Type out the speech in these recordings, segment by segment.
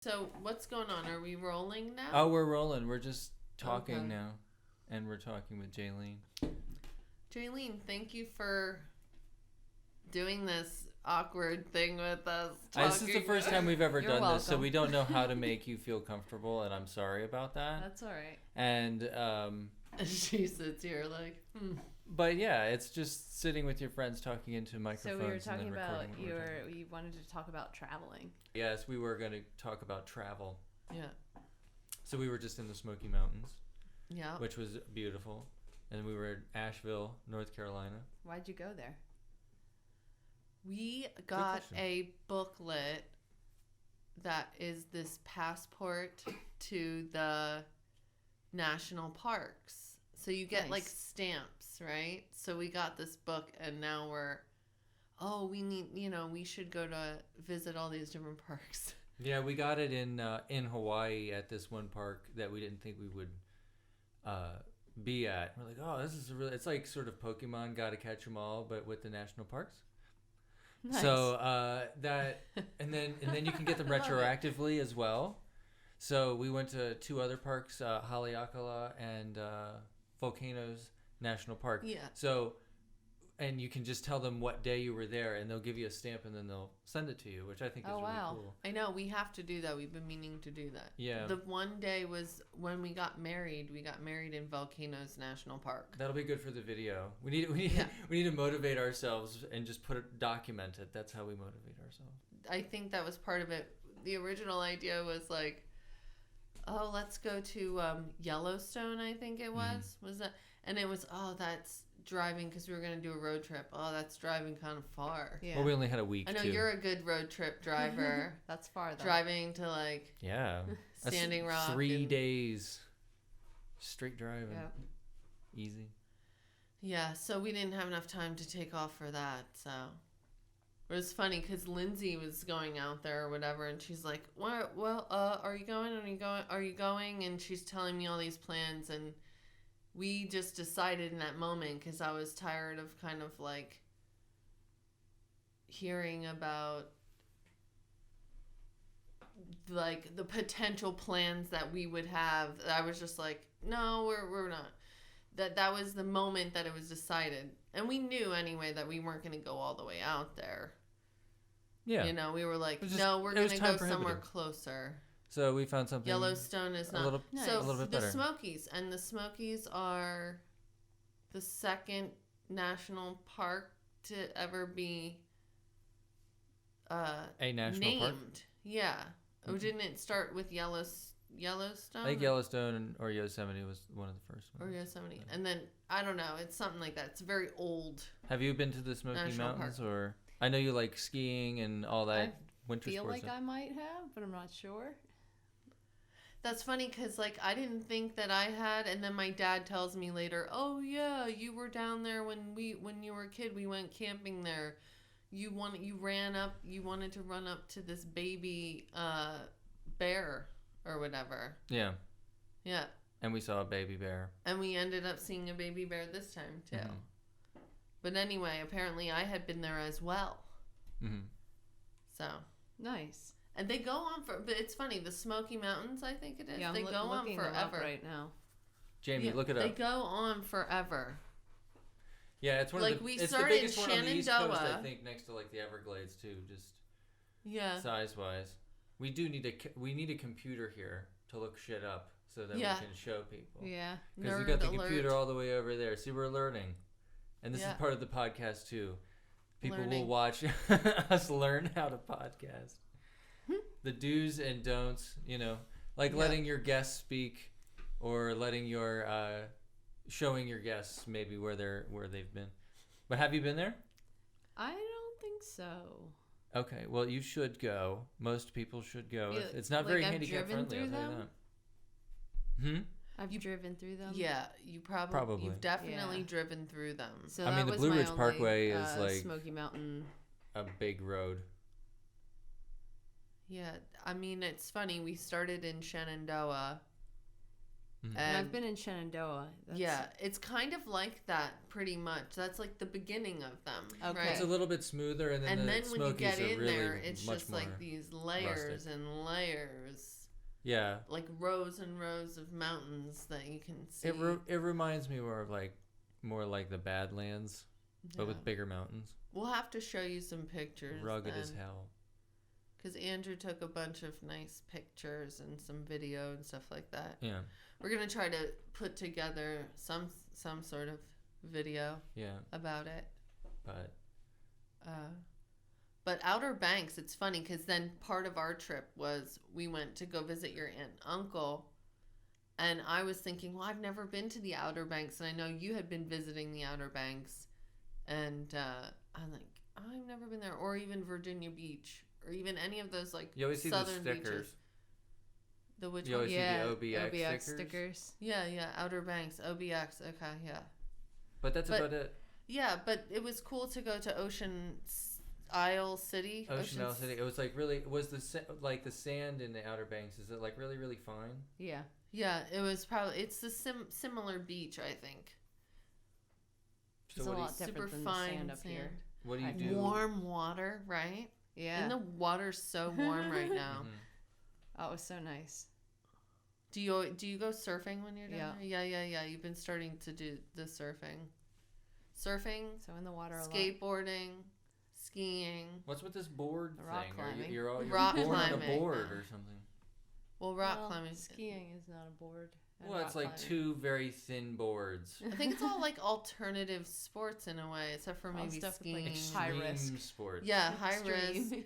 So what's going on? Are we rolling now? Oh, we're rolling. We're just talking Okay. now. And we're talking with Jaeline. Jaeline, thank you for doing this awkward thing with us. This is the first time we've ever You're done this, so welcome. we don't know how to make you feel comfortable, and I'm sorry about that. That's all right. And She sits here like, but yeah, it's just sitting with your friends talking into microphones. So we were and talking then about recording what we're doing. you wanted to talk about traveling. Yes, we were going to talk about travel. yeah, So we were just in the Smoky Mountains, yeah. which was beautiful, and we were in Asheville, North Carolina. Why'd you go there? We got question. a booklet that is this passport to the national parks. So you get like Nice. stamps, right? So we got this book and now we need, we should go to visit all these different parks. Yeah, we got it in Hawaii at this one park that we didn't think we would be at. We're like, oh, this is it's like sort of Pokemon, gotta catch 'em all, but with the national parks. Nice. So that and then you can get them retroactively as well. So we went to two other parks, Haleakala and Volcanoes National Park. Yeah. So, and you can just tell them what day you were there, and they'll give you a stamp, and then they'll send it to you, which I think is Oh, really wow. cool. I know, we have to do that. We've been meaning to do that. Yeah. The one day was when we got married. We got married in Volcanoes National Park. That'll be good for the video. We need Yeah. we need to motivate ourselves and just document it. That's how we motivate ourselves. I think that was part of it. The original idea was like, oh, let's go to Yellowstone, I think it was. Was that? And it was, oh, that's driving because we were going to do a road trip. Oh, that's driving kind of far. Yeah. Well, we only had a week. I know too. you're a good road trip driver. That's far though. Driving to like Yeah. That's Standing Rock. 3 and- days straight driving. Yeah. Easy. Yeah, so we didn't have enough time to take off for that. So it was funny because Lindsay was going out there or whatever, and she's like, "What? Well, are you going? Are you going? Are you going?" And she's telling me all these plans, and we just decided in that moment because I was tired of kind of like hearing about like the potential plans that we would have. I was just like, no, we're not. That was the moment that it was decided, and we knew anyway that we weren't going to go all the way out there. Yeah. You know, we were like, It was just- no, we're it going was to time go somewhere prohibitive. closer. So we found something Yellowstone is not. a little, Nice. So a little bit the better. Smokies, and the Smokies are the second national park to ever be A national named. park. Yeah. Oh, Mhm. didn't it start with Yellowstone? I think Yellowstone or Yosemite was one of the first Or ones. Yosemite. And then, I don't know, it's something like that. It's very old. Have you been to the Smoky National Mountains or? I know you like skiing and all that winter Feel sports. like I might have, but I'm not sure. That's funny because, like, I didn't think that I had, and then my dad tells me later, oh, yeah, you were down there when you were a kid. We went camping there. You wanted to run up to this baby bear or whatever. Yeah, Yeah. and we saw a baby bear. And we ended up seeing a baby bear this time, too. Mhm. But anyway, apparently I had been there as well. Mhm. So, Nice. and they go on for, but it's funny, the Smoky Mountains, I think it is, Yeah, they I'm go on looking them up forever. right now. Jamie, Yeah, look it They up. go on forever. Yeah, it's one like, of the. we It's the started biggest one on the East Coast, I Shenandoah. think, next to like the Everglades too, just Yeah. size wise. We do need a computer here to look shit up so that Yeah. we can show people. Yeah. Because we Nerd got the alert. computer all the way over there. See, we're learning. And this Yeah. is part of the podcast, too. People Learning. will watch us learn how to podcast. The do's and don'ts, like Yeah. letting your guests speak or letting your, showing your guests maybe where they've been. But have you been there? I don't think so. Okay, well, you should go. Most people should go. Yeah, It's not like very I've handicap driven friendly, I'll through tell you them? that. I've driven through them. Yeah, you Probably. you've definitely Yeah. driven through them. So I mean, that the was Blue my Ridge only, Parkway is, like- Smoky Mountain. A big road. Yeah, I mean, it's funny. We started in Shenandoah, Mhm. And I've been in Shenandoah. Yeah, it's kind of like that pretty much. That's like the beginning of them, Okay. right? It's a little bit smoother, and then And the then when you Smokies get are in really there, it's much just more like these layers rustic. and layers, Yeah. like rows and rows of mountains that you can see. It reminds me more like the Badlands, but with Yeah. bigger mountains. We'll have to show you some pictures. Rugged as hell. Because Andrew took a bunch of nice pictures and some video and stuff like that. Yeah. We're gonna try to put together some sort of video Yeah. about it. But But Outer Banks, it's funny because then part of our trip was we went to go visit your aunt and uncle, and I was thinking, well, I've never been to the Outer Banks, and I know you had been visiting the Outer Banks, and I'm like, I've never been there, or even Virginia Beach, or even any of those like you always see southern the stickers. beaches. The which You one? always see the OBX stickers. Yeah, Outer Banks, OBX. Okay, yeah. But that's about it. Yeah, but it was cool to go to Ocean Isle City. Ocean Isle City. It was like really. Was the sand in the Outer Banks? Is it like really really fine? Yeah. Yeah, it was probably. It's the similar beach, I think. It's a lot different than the sand up here. What do you do? Warm water, right? Yeah. And the water's so warm right now. Mhm. Oh, it was so nice. Do you go surfing when you're down Yeah. there? Yeah. You've been starting to do the surfing. Surfing, So in the water a lot. skateboarding, skiing. What's with this board The rock thing? climbing. You're Rock born on a climbing. board or something. Well, rock Well, climbing. Skiing is not a board. and Well, it's rock like climbing. two very thin boards. I think it's all like alternative sports in a way, except for All maybe stuff with, like, skiing. high Extreme risk. sports. Yeah, high risk. Extreme.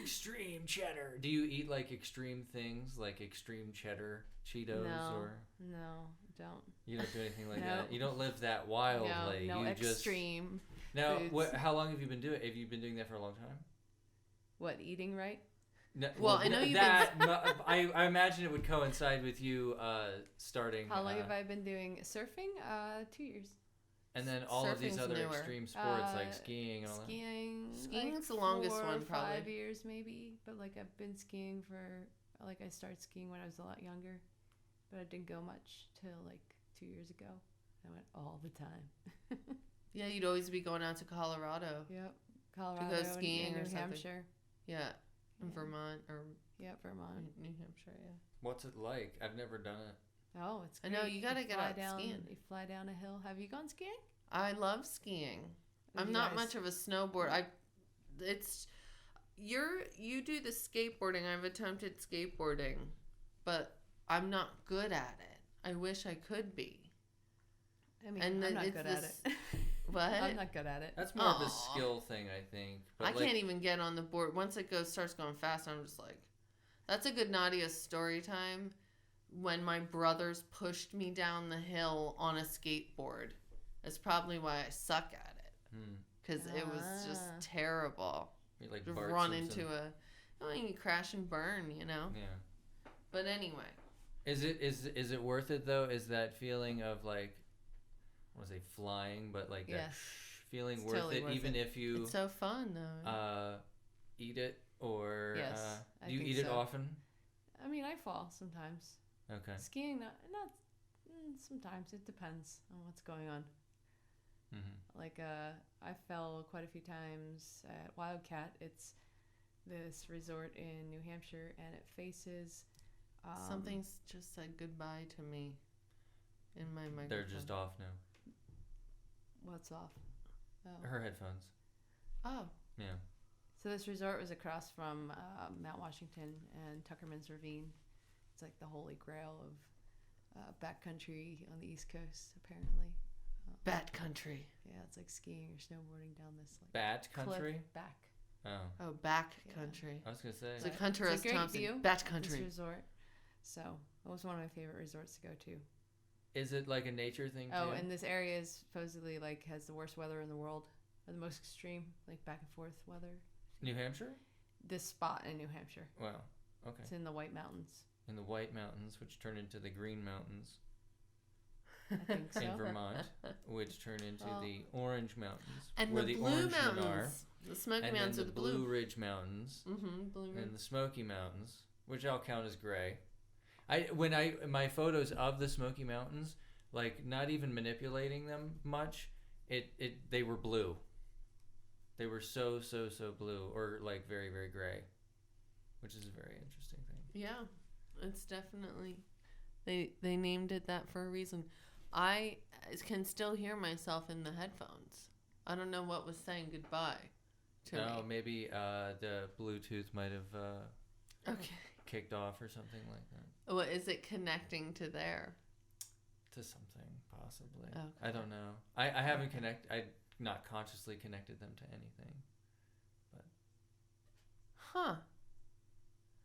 Extreme cheddar. Do you eat like extreme things, like extreme cheddar Cheetos, No. or No, don't. you don't do anything like No. that? You don't live that wildly. No you extreme. just now. foods. How long have you been doing? Have you been doing that for a long time? What, eating right? No, Well, I know you've I imagine it would coincide with you starting. How long have I been doing surfing? 2 years. And then all of these Surfing's other newer. extreme sports like skiing and all that. Skiing. Skiing's the longest 4 or one, probably. 5 years maybe. But like I've been skiing for, like I started skiing when I was a lot younger. But I didn't go much till like 2 years ago. I went all the time. Yeah, you'd always be going out to Colorado. Yep. Colorado skiing and or New something. Hampshire. Yeah, in Yeah. Vermont or Yeah, Vermont. New Hampshire. Yeah. What's it like? I've never done it. Oh, it's I great. know, you gotta get fly out down, skiing. You fly down a hill. Have you gone skiing? I love skiing. Oh, I'm you not guys- much of a snowboard. You do the skateboarding. I've attempted skateboarding, but I'm not good at it. I wish I could be. I mean, And I'm not it's good at this- it. What? I'm not good at it. That's more of a Aw. skill thing, I think. But I like, can't even get on the board. Once it starts going fast, I'm just like, that's a good Nadia story time. When my brothers pushed me down the hill on a skateboard. That's probably why I suck at it. Because it was just Ah. terrible. You like To Bart run Simpson. into you crash and burn, you know? Yeah. But anyway. Is it worth it though? Is that feeling of like, I want to say flying, but like that Yes. feeling It's worth totally it, worth even it. if you It's so fun, though. eat it or Yes, I do you think eat it so. often? I mean, I fall sometimes. Okay. Skiing, not sometimes. It depends on what's going on. Mm-hmm. Like, I fell quite a few times at Wildcat. It's this resort in New Hampshire, and it faces... Something's just said goodbye to me in my microphone. They're just off now. What's off? Oh. Her headphones. Oh. Yeah. So this resort was across from Mount Washington and Tuckerman's Ravine. It's like the holy grail of backcountry on the East Coast, apparently. Bat country. Yeah, it's like skiing or snowboarding down this like Bat country? cliff back. Oh. Oh, back Yeah. country. I was gonna say. It's like But Hunter it's a S. great Thompson. view Bat of country. This resort. So it was one of my favorite resorts to go to. Is it like a nature thing too? Oh, and this area is supposedly like has the worst weather in the world, or the most extreme, like back and forth weather. New Hampshire? This spot in New Hampshire. Wow. Okay. It's in the White Mountains. In the White Mountains, which turn into the Green Mountains. I think so. In Vermont, which turn into Well- the Orange Mountains, And where the the Blue Orangemen are, Mountains. The Smoky and then Mountains the are the Blue blue. Ridge Mountains, Mm-hmm. Blue and Ridge. the Smoky Mountains, which all count as gray. My photos of the Smoky Mountains, like not even manipulating them much, they were blue. They were so blue, or like very, very gray, which is a very interesting thing. Yeah, it's definitely they named it that for a reason. I can still hear myself in the headphones. I don't know what was saying goodbye to me. Maybe the Bluetooth might have Okay. kicked off or something like that. What is it connecting to there? To something, possibly. Okay. I don't know. I haven't I not consciously connected them to anything. But Huh.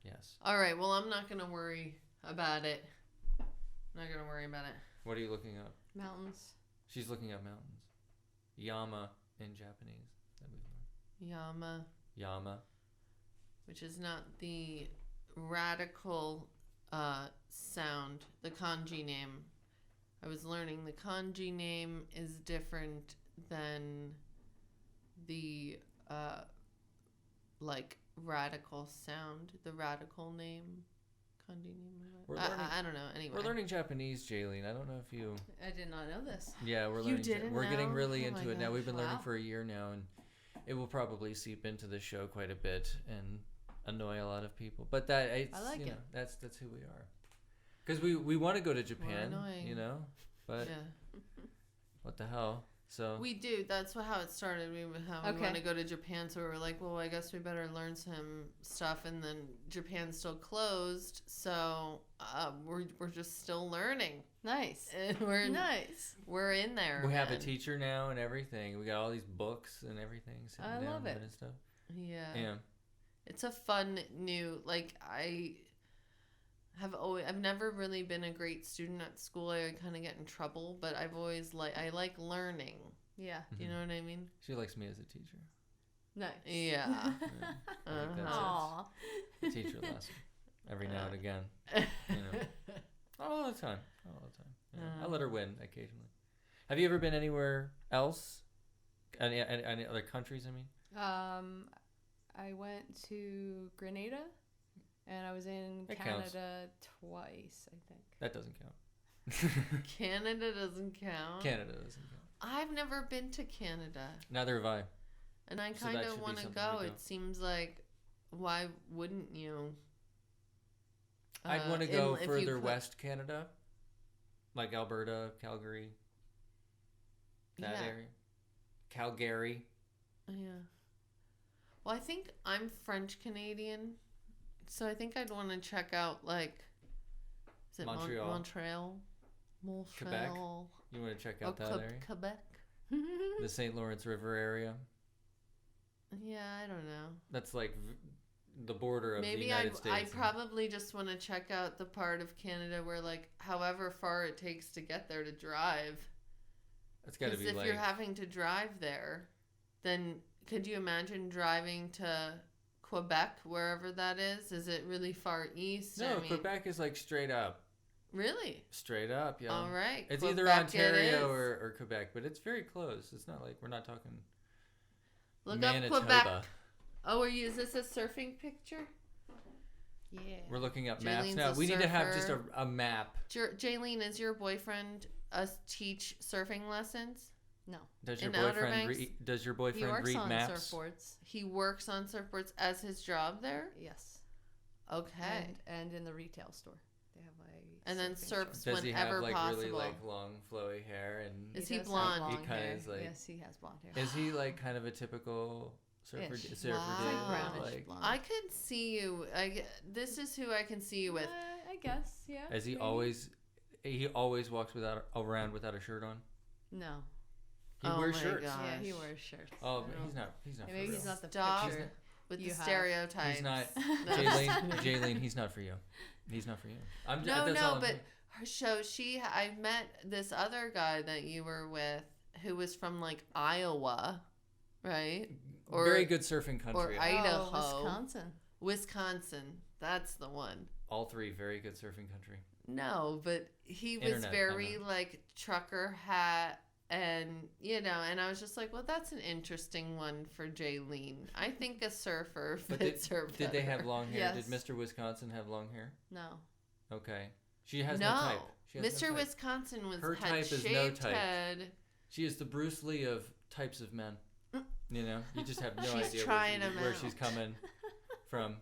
yes. All right. Well, I'm not gonna worry about it. Not gonna worry about it. What are you looking up? Mountains. She's looking up mountains. Yama in Japanese. That we've learned. Yama. Which is not the radical sound, the kanji name. I was learning the kanji name is different than the like radical sound, the radical name, kanji name. I don't know. Anyway, We're learning Japanese, Jaeline. I don't know if you. I did not know this. Yeah, we're You learning. didn't We're getting know? really Oh into my it now. gosh, We've been learning wow. for a year now, and it will probably seep into the show quite a bit and annoy a lot of people. But I like it. That's who we are. Because we want to go to Japan, annoying. you know, but yeah. what the hell? So We do. That's how it started. We Okay. want to go to Japan, so we were like, well, I guess we better learn some stuff. And then Japan's still closed, so we're just still learning. Nice. And we're Nice. we're in there. we have a man. teacher now and everything. We got all these books and everything. Sitting I down love it. and stuff. Yeah. Yeah. It's a fun new I've never really been a great student at school. I kind of get in trouble, but I've always I like learning. Yeah. Do you know what I mean? She likes me as a teacher. Nice. Yeah. Yeah. I think that's Aw. it. A teacher lesson. Every now and again. You know. All the time. Yeah. I let her win occasionally. Have you ever been anywhere else? Any other countries, I mean? I went to Grenada, and I was in That Canada counts. twice, I think. That doesn't count. Canada doesn't count. Canada doesn't count. I've never been to Canada, Neither have I. and I So kind that of should be want to something go. to do. It seems like, why wouldn't you? I'd want to go if you further could- west Canada, like Alberta, Calgary, that Yeah. area. Calgary. Yeah. Well, I think I'm French Canadian, so I think I'd want to check out is it Montreal. Montreal? Montreal. You want to check out that area? Quebec. The St. Lawrence River area. Yeah, I don't know. That's like the border of the Maybe United I States. probably just want to check out the part of Canada where however far it takes to get there to drive. That's got to Because be if you're having to drive there, then could you imagine driving to Quebec, wherever that is? Is it really far east? No, I mean, Quebec is like straight up. Really? Straight up, yeah. All right. It's Quebec either it Ontario is. or Quebec, but it's very close. It's not like we're not talking Look Manitoba. up Quebec. Oh, is this a surfing picture? Yeah. We're looking up Jaelene's maps now. a We need to have just surfer. a map. Jaeline, is your boyfriend teach surfing lessons? No. Does your In Outer boyfriend Banks? does your He boyfriend works read on maps? surfboards. He works on surfboards as his job there? Yes. Okay. And in the retail store. They have And then surfing surfs store. Does he whenever have like possible. really like long flowy hair and Is He he does have blonde? blonde He kinda hair. is like- Yes, he has blonde hair. is he like kind of a typical surfer Ish. surfer Wow. dude? Like brownish Like, blonde. I could see you. This is who I can see you with. I guess, yeah. is he maybe. always walks around without a shirt on? No. He Oh wears my shirts. God. Yeah, he Gosh. wears shirts. Oh, I but don't- he's not for Maybe real. he's not the Stop picture. with You the have. stereotypes. He's not. No. Jaeline, he's not for you. He's not for you. No, that's all no, I'm but saying. her show. I met this other guy that you were with, who was from Iowa, right? Or very good surfing country. or Idaho. Oh, Wisconsin. Wisconsin. That's the one. All three very good surfing country. No, but he was Internet, I very know. trucker hat, and and I was just like, well, that's an interesting one for Jaeline. I think a surfer But fits her Did they have better. long hair? Yes. Did Mr. Wisconsin have long hair? No. Okay. She has no type. She has Mr. no type. Wisconsin Her had type is shaved no type. head. She is the Bruce Lee of types of men. You know, you just have no She's idea trying where, 'em where out. she's coming from.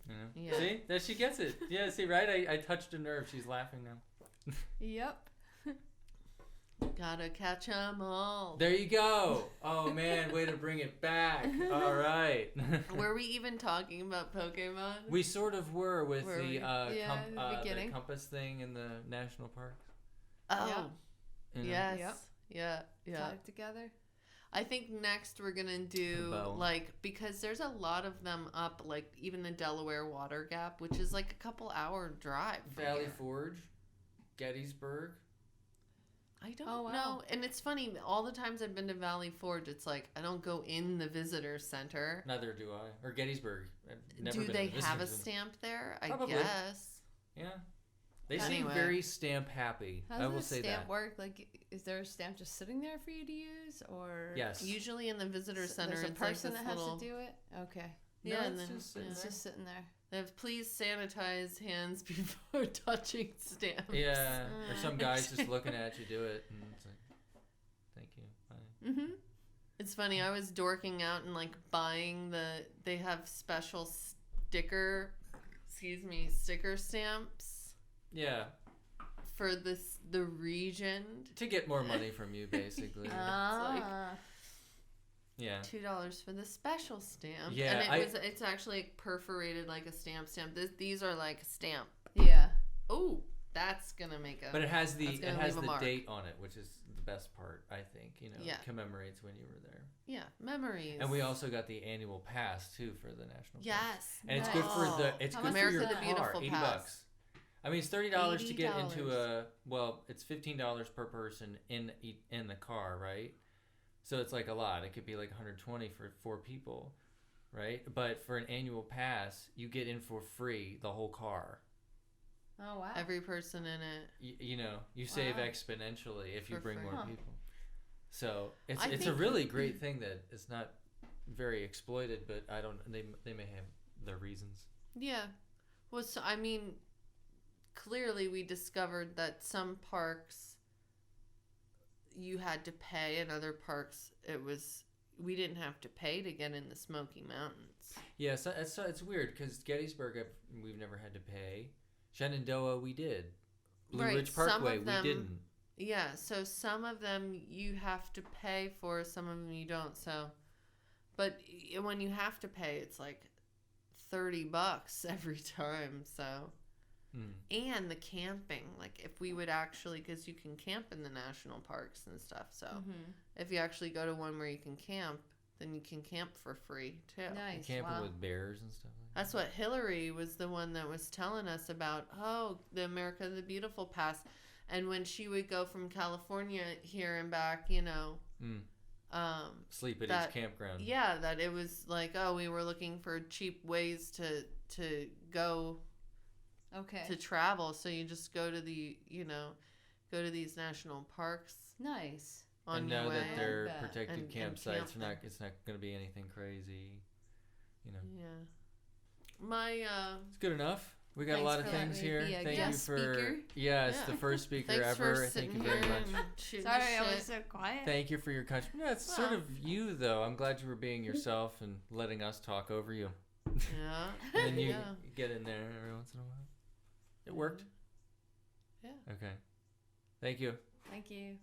You know? Yeah. See? That she gets it. Yeah, see, right? I touched a nerve. She's laughing now. Yep. Gotta catch 'em all. There you go. Oh, man, way to bring it back. All right. Were we even talking about Pokemon? We sort of were with Were the, we? The beginning. the compass thing in the national parks. Oh, You know? yes. Yep. Yeah, yeah. Tie it together. I think next we're gonna do bow. like, because there's a lot of them up, like even the Delaware Water Gap, which is like a couple hour drive. from Valley here. Forge, Gettysburg. I don't Oh, wow. know, and it's funny. All the times I've been to Valley Forge, it's like I don't go in the visitor center. Neither do I. Or Gettysburg. I've never Do been they to the have a visitor center. stamp there? I Probably. guess. Yeah. They seem Anyway. very stamp happy. How I does will the say stamp that. work? Like, is there a stamp just sitting there for you to use, or Yes. Usually in the visitor center, there's a it's like person this that has little. to do it? Okay, Yeah, No, and it's then just sitting it's there. just sitting there. they have please sanitize hands before touching stamps. Yeah. Or some guy's just Actually. looking at you do it, and it's like, thank you. Bye. Mm-hmm. It's funny. I was dorking out and like buying they have special sticker stamps Yeah. for the region. To get more money from you, basically. Yeah. $2 for the special stamp. Yeah, and it's actually like perforated like a stamp. These are like a stamp. Yeah. Oh, that's gonna make a. But it has the That's gonna leave a mark. date on it, which is the best part, I think. You know, Yeah. it commemorates when you were there. Yeah, memories. And we also got the annual pass too for the national park. Yes, And it's good for How good much for is your the car. Beautiful $80. pass? I mean, it's $30 to get into $80. it's $15 per person in the car, right? So it's like a lot. It could be like $120 for 4 people, right? But for an annual pass, you get in for free the whole car. Oh wow. Every person in it. You know, you save Wow. exponentially if you For bring free. more Huh. people. So it's I a think- really great thing that it's not very exploited, but I don't. They may have their reasons. Yeah. Well, so, I mean, clearly we discovered that some parks you had to pay, and other parks we didn't have to pay to get in the Smoky Mountains. Yeah, so it's weird because Gettysburg we've never had to pay. Shenandoah we did. Blue Right, Ridge some Parkway of them- we didn't. Yeah, so some of them you have to pay for, some of them you don't. So, but when you have to pay, it's like $30 every time. So, and the camping, like if we would actually, because you can camp in the national parks and stuff. So, Mm-hmm. if you actually go to one where you can camp, then you can camp for free too. Nice. Camping Wow. with bears and stuff like that. That's what Hillary was the one that was telling us about. Oh, the America the Beautiful pass, and when she would go from California here and back, you know, Sleep at that- each campground. yeah, that it was like, oh, we were looking for cheap ways to go Okay. to travel, so you just go to these national parks Nice. on And your now way. that they're And protected and campsites, camp it's not going to be anything crazy. You know, Yeah, my it's good enough. We got a Thanks lot of for letting things me here. be a Thank you guest for speaker. yes, Yeah. the first speaker thanks ever. for Thank sitting you here very much. and shooting Sorry, the I was shit. so quiet. Thank you for your contribution. Yeah, it's sort Well. of you though. I'm glad you were being yourself and letting us talk over you. Yeah, And then you yeah. get in there every once in a while. It worked. Yeah. Okay. Thank you. Thank you.